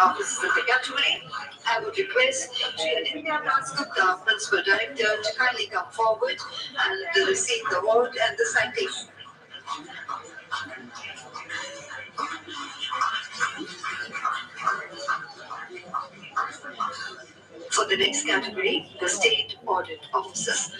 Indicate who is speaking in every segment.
Speaker 1: Officers of the category, I would request Shri Anindya Das Gupta, Principal Director, to kindly come forward and receive the award and the citation. For the next category, the State Audit Officers.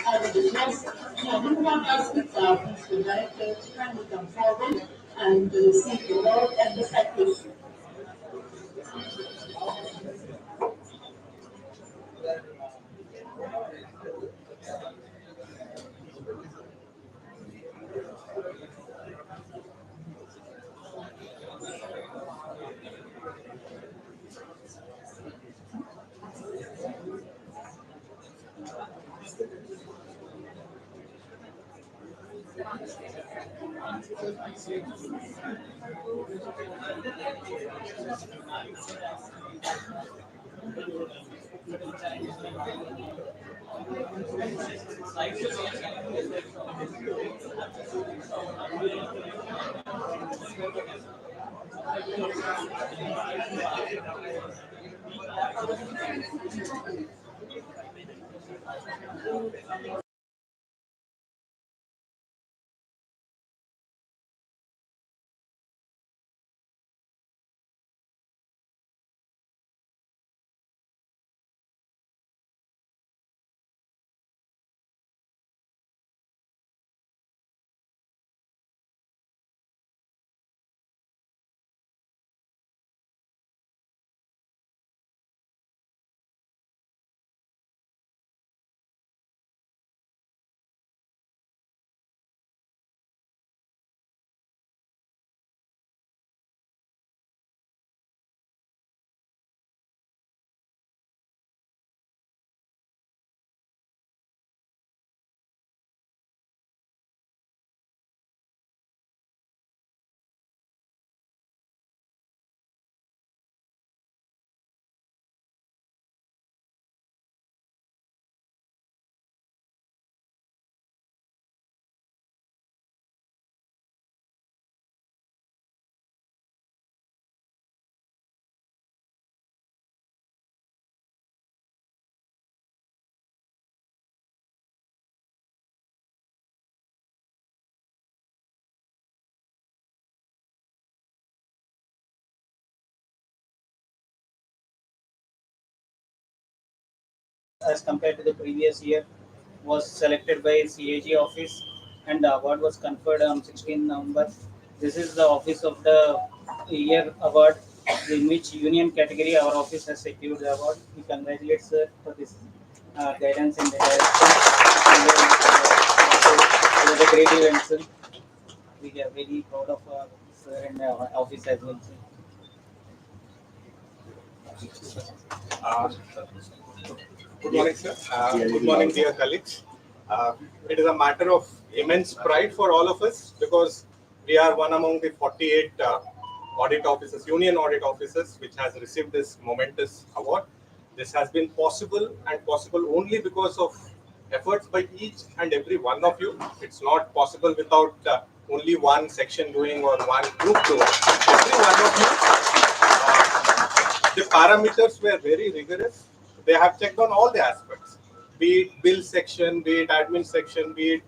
Speaker 2: I would request Shabindra Das Gupta, Principal Director, to kindly come forward and receive the award and the citation.
Speaker 3: as compared to the previous year was selected by CAG office, and the award was conferred on 16 November. This is the office of the year award, in which union category our office has secured the award. We congratulate sir for this guidance in the direction. And then, it was a great event, sir. We are very proud of our sir and our office as well, sir.
Speaker 4: Uh, Good morning, sir. Good morning, dear colleagues. It is a matter of immense pride for all of us because we are one among the 48 audit officers, union audit officers, which has received this momentous award. This has been possible and possible only because of efforts by each and every one of you. It's not possible without only one section doing or one group doing. Every one of you, the parameters were very rigorous. They have checked on all the aspects, be it bill section, be it admin section, be it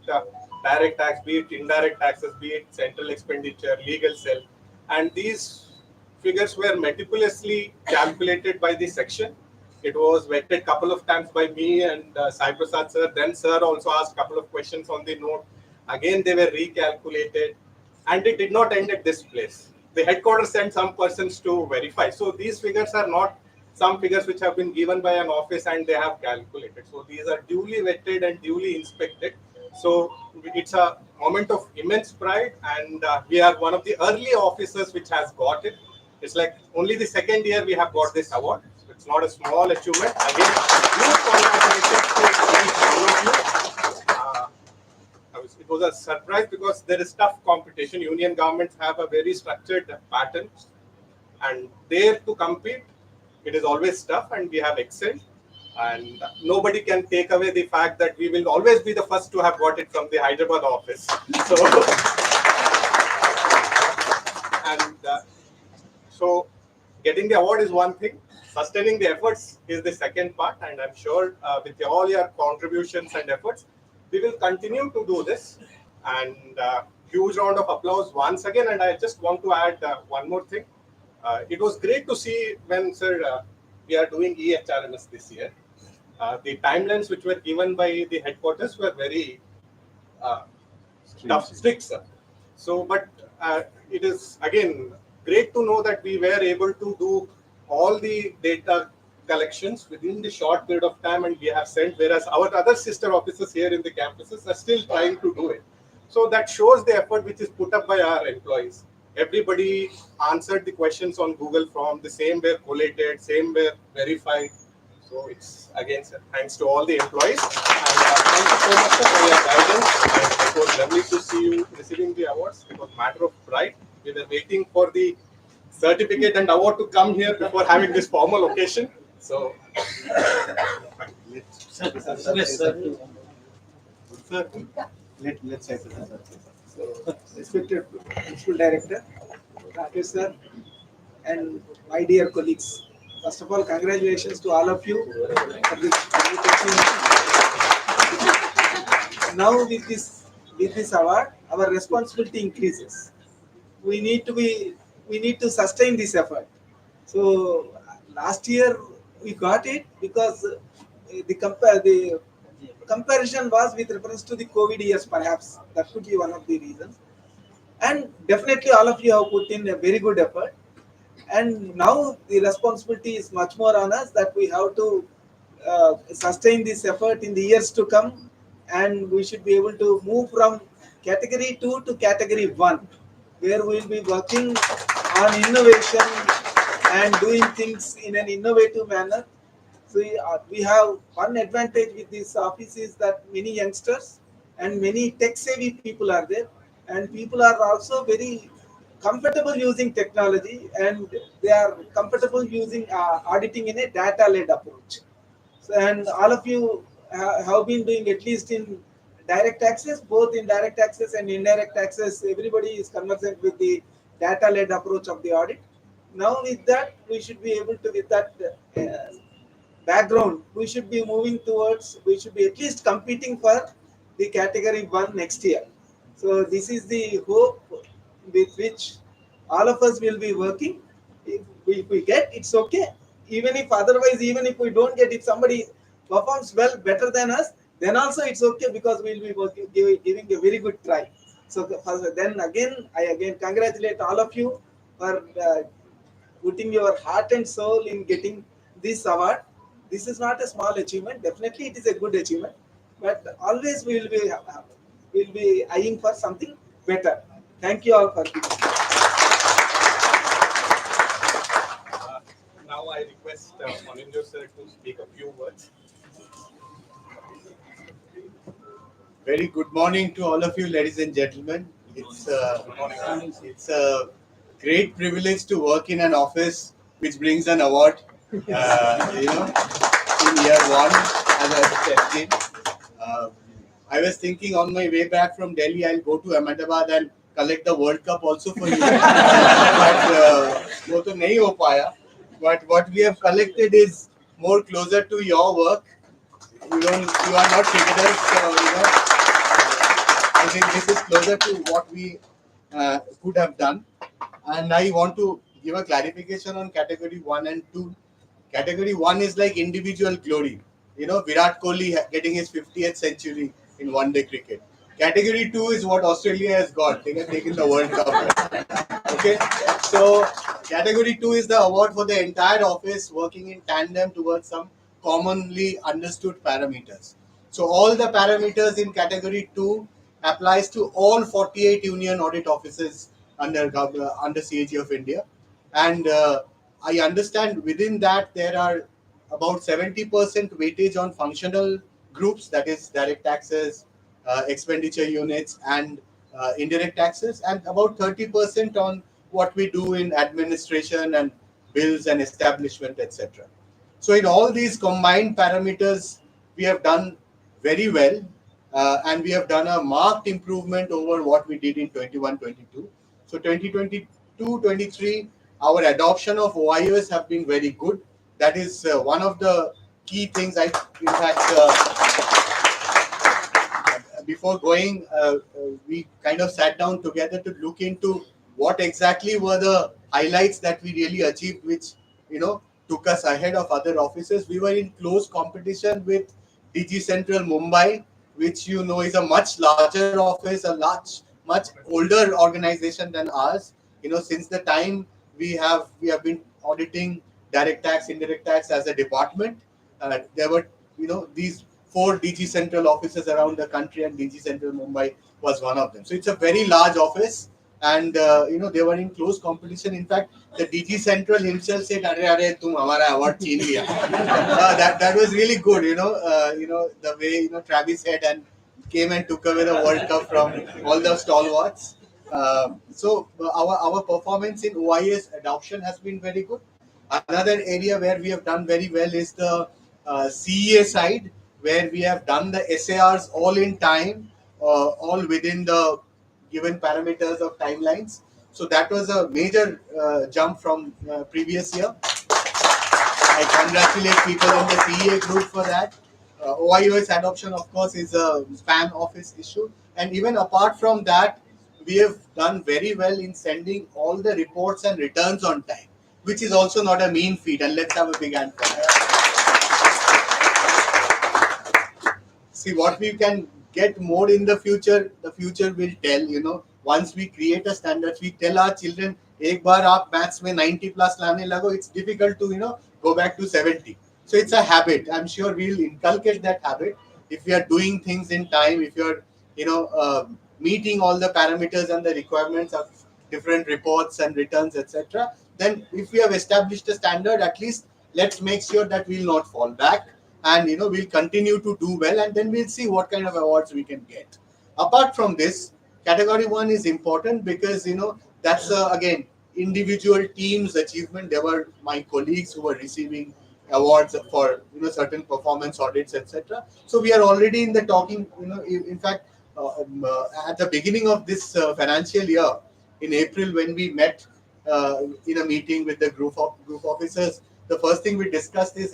Speaker 4: direct tax, be it indirect taxes, be it central expenditure, legal cell. And these figures were meticulously calculated by the section. It was vetted a couple of times by me and Sai Prasad sir. Then sir also asked a couple of questions on the note. Again, they were recalculated. And it did not end at this place. The headquarters sent some persons to verify. So these figures are not some figures which have been given by an office and they have calculated. So these are duly vetted and duly inspected. So it's a moment of immense pride, and we are one of the early officers which has got it. It's like only the second year we have got this award. So it's not a small achievement. Again, huge congratulations to each one of you. It was a surprise because there is tough competition. Union governments have a very structured pattern, and there to compete, it is always tough, and we have excelled. And nobody can take away the fact that we will always be the first to have got it from the Hyderabad office. So, and so getting the award is one thing. Sustaining the efforts is the second part, and I'm sure with all your contributions and efforts, we will continue to do this. And huge round of applause once again. And I just want to add one more thing. It was great to see when, sir, we are doing EHRMS this year. The timelines which were given by the headquarters were very strict, sir. So, but it is again great to know that we were able to do all the data collections within the short period of time, and we have sent, whereas our other sister offices here in the campuses are still trying to do it. So that shows the effort which is put up by our employees. Everybody answered the questions on Google Form, the same were collated, same were verified. So it's again, sir, thanks to all the employees. And thank you so much, sir, for your guidance. And it was lovely to see you receiving the awards. It was a matter of pride. We were waiting for the certificate and award to come here before having this formal occasion. So,
Speaker 3: Yes, sir.
Speaker 4: sir,
Speaker 5: Let's say sir. So, respected Principal Director, Rakesh sir, and my dear colleagues. First of all, congratulations to all of you for this communication. Now with this award, our responsibility increases. We need to sustain this effort. So last year we got it because the comparison was with reference to the COVID years, perhaps that could be one of the reasons. And definitely all of you have put in a very good effort. And now the responsibility is much more on us that we have to sustain this effort in the years to come, and we should be able to move from category 2 to category 1, where we will be working on innovation and doing things in an innovative manner. So we have one advantage with this office is that many youngsters and many tech savvy people are there, and people are also very comfortable using technology, and they are comfortable using auditing in a data led approach. So, and all of you have been doing, at least in direct taxes, both in direct taxes and indirect taxes, everybody is conversant with the data led approach of the audit. Now with that, we should be able to, with that background, we should be moving towards, we should be at least competing for the category 1 next year. So this is the hope with which all of us will be working. If we get, it's okay. Even if otherwise, even if we don't get, if somebody performs well better than us, then also it's okay because we'll be working, giving a very good try. So then again, I again congratulate all of you for putting your heart and soul in getting this award. This is not a small achievement. Definitely, it is a good achievement. But always we will be eyeing for something better. Thank you all for this.
Speaker 4: Now I request Moninjo sir to speak a few words.
Speaker 6: Very good morning to all of you, ladies and gentlemen. It's a great privilege to work in an office which brings an award. In year one as I stepped in. I was thinking on my way back from Delhi, I'll go to Ahmedabad and collect the World Cup also for you. But वो तो नहीं हो पाया. But what we have collected is more closer to your work. You are not cricketers, so I think this is closer to what we could have done. And I want to give a clarification on category 1 and 2. Category 1 is like individual glory. Virat Kohli getting his 50th century in one-day cricket. Category 2 is what Australia has got. They have taken the World Cup. Okay? So, category 2 is the award for the entire office working in tandem towards some commonly understood parameters. So, all the parameters in category 2 applies to all 48 union audit offices under CAG of India. And I understand within that there are about 70% weightage on functional groups, that is direct taxes, expenditure units, and indirect taxes, and about 30% on what we do in administration and bills and establishment, etc. So in all these combined parameters, we have done very well, and we have done a marked improvement over what we did in 21-22. So 2022-23, our adoption of OIOS have been very good. That is one of the key things. Before going, we kind of sat down together to look into what exactly were the highlights that we really achieved, which took us ahead of other offices. We were in close competition with DG Central Mumbai, which is a much larger office, much older organization than ours. Since the time we have been auditing direct tax, indirect tax as a department, there were these 4 DG Central offices around the country, and DG Central Mumbai was one of them. So it's a very large office, and they were in close competition. In fact, the DG Central himself said, "Arey, tum hamara award chhin liya." That was really good. The way Travis head and came and took away the World Cup from all the stalwarts. So our performance in OIS adoption has been very good. Another area where we have done very well is the CEA side, where we have done the SARs all in time, all within the given parameters of timelines. So that was a major jump from previous year. I congratulate people in the CEA group for that. OIOS adoption, of course, is a PAN office issue. And even apart from that, we have done very well in sending all the reports and returns on time, which is also not a mean feat. And let's have a big hand for that. See, what we can get more in the future will tell. Once we create a standard, we tell our children, एक बार आप maths में 90 plus लाने लगो, it's difficult to go back to 70. So it's a habit. I'm sure we'll inculcate that habit. If we are doing things in time, if you're meeting all the parameters and the requirements of different reports and returns, etc., then if we have established a standard, at least let's make sure that we'll not fall back, and we'll continue to do well, and then we'll see what kind of awards we can get. Apart from this, category 1 is important because that's again individual teams achievement. There were my colleagues who were receiving awards for certain performance audits, etc. So we are already in the talking. In fact, at the beginning of this financial year, in April, when we met in a meeting with the group officers, the first thing we discussed is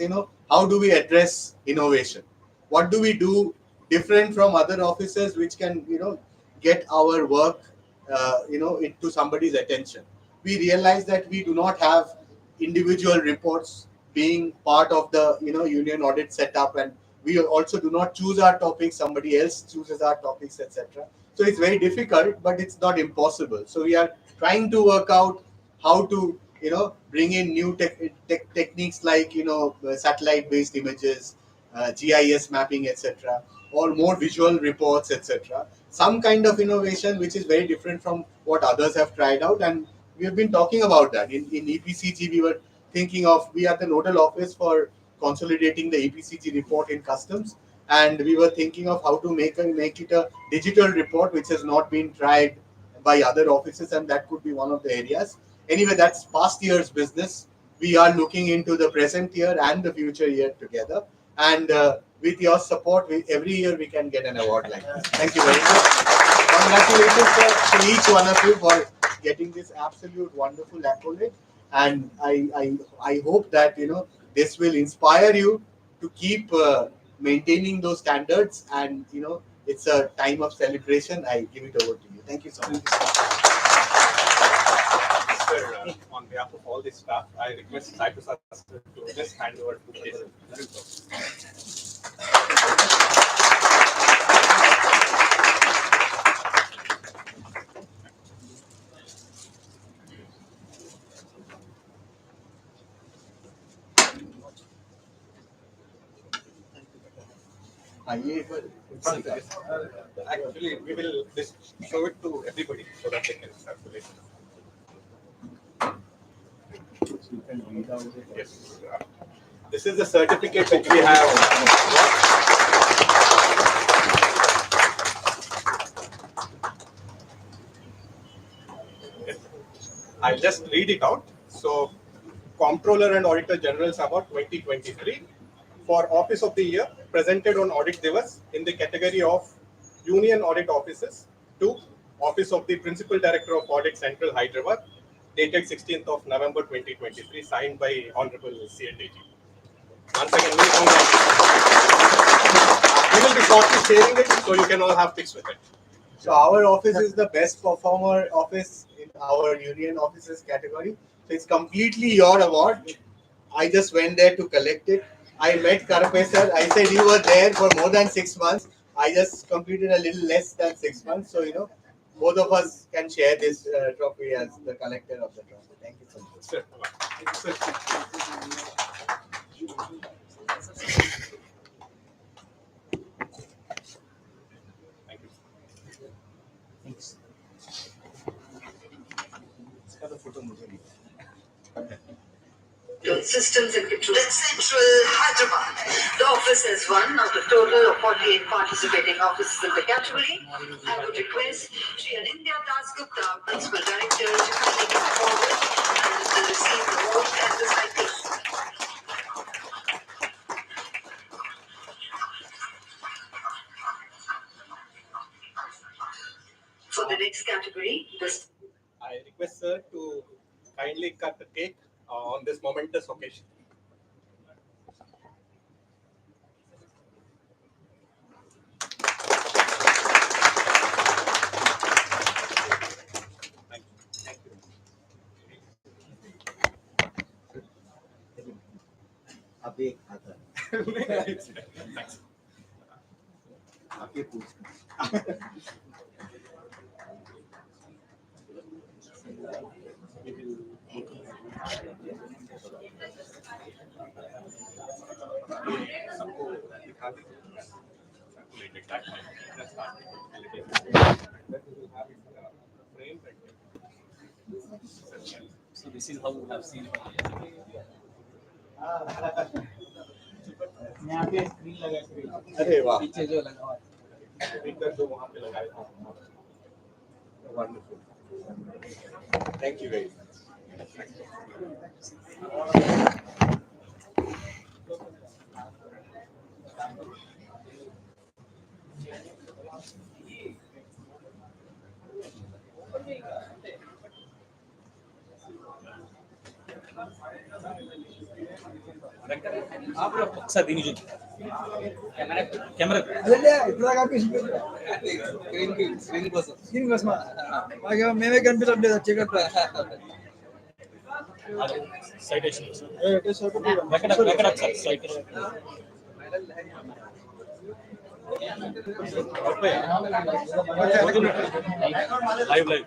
Speaker 6: how do we address innovation? What do we do different from other offices which can get our work into somebody's attention? We realized that we do not have individual reports. being part of the union audit setup, and we also do not choose our topics, somebody else chooses our topics, etc. So it's very difficult, but it's not impossible. So we are trying to work out how to bring in new techniques like satellite based images, GIS mapping, etc., or more visual reports, etc. Some kind of innovation which is very different from what others have tried out, and we have been talking about that. In EPCG, we are the nodal office for consolidating the EPCG report in customs, and we were thinking of how to make it a digital report which has not been tried by other offices, and that could be one of the areas. Anyway, that's past year's business. We are looking into the present year and the future year together, and with your support, every year we can get an award like this. Thank you very much. Congratulations, sir, to each one of you for getting this absolute wonderful accolade, and I hope that this will inspire you to keep maintaining those standards, and it's a time of celebration. I give it over to you. Thank you so much.
Speaker 4: Sir, on behalf of all the staff, I request Sai Prasad sir to just hand over to this. Actually, we will show it to everybody so that they can circulate. Yes. This is the certificate which we have. I'll just read it out. So, Comptroller and Auditor General's Award 2023 for Office of the Year presented on Audit Divas in the category of Union Audit Offices to Office of the Principal Director of Audit Central Hyderabad, dated 16th of November 2023, signed by Honorable CNDG. Once again, we will be shortly sharing it so you can all have pics with it.
Speaker 6: So our office is the best performer office in our union offices category. So it's completely your award. I just went there to collect it. I met Karpe sir. I said you were there for more than 6 months. I just completed a little less than 6 months. So both of us can share this trophy as the collector of the trophy. Thank you so much.
Speaker 4: Sir. Thank you.
Speaker 3: Thanks.
Speaker 1: Systems and Controls Central Hyderabad. The office has one out of total of 48 participating offices in the category. I would request Sri Anindya Das Gupta, Principal Director, to kindly come forward and receive the award and the citation. For the next category,
Speaker 4: I request sir to kindly cut the cake on this momentous occasion. Thank you. Thank you.
Speaker 6: अभी एक आता
Speaker 4: Thanks.
Speaker 6: आपके पूछ
Speaker 4: सबको दिखा दीजिए. Circulate that. Let's start.
Speaker 3: So this is how we have seen. यहाँ पे स्क्रीन लगा के
Speaker 6: अरे वाह
Speaker 3: पीछे जो लगा हुआ है
Speaker 4: स्पीकर जो वहाँ पे लगाए थे.
Speaker 6: wonderful. Thank you very much.
Speaker 3: आप लोग पक्सा दिन जो कैमरा कैमरा
Speaker 5: ఇట్లా కనిపిస్తుంది
Speaker 3: स्क्रीन కోసం
Speaker 5: స్క్రీన్ కోసమా మాకు మేమే కనిపించడం లేదు చీకట్లో
Speaker 7: citation. Live.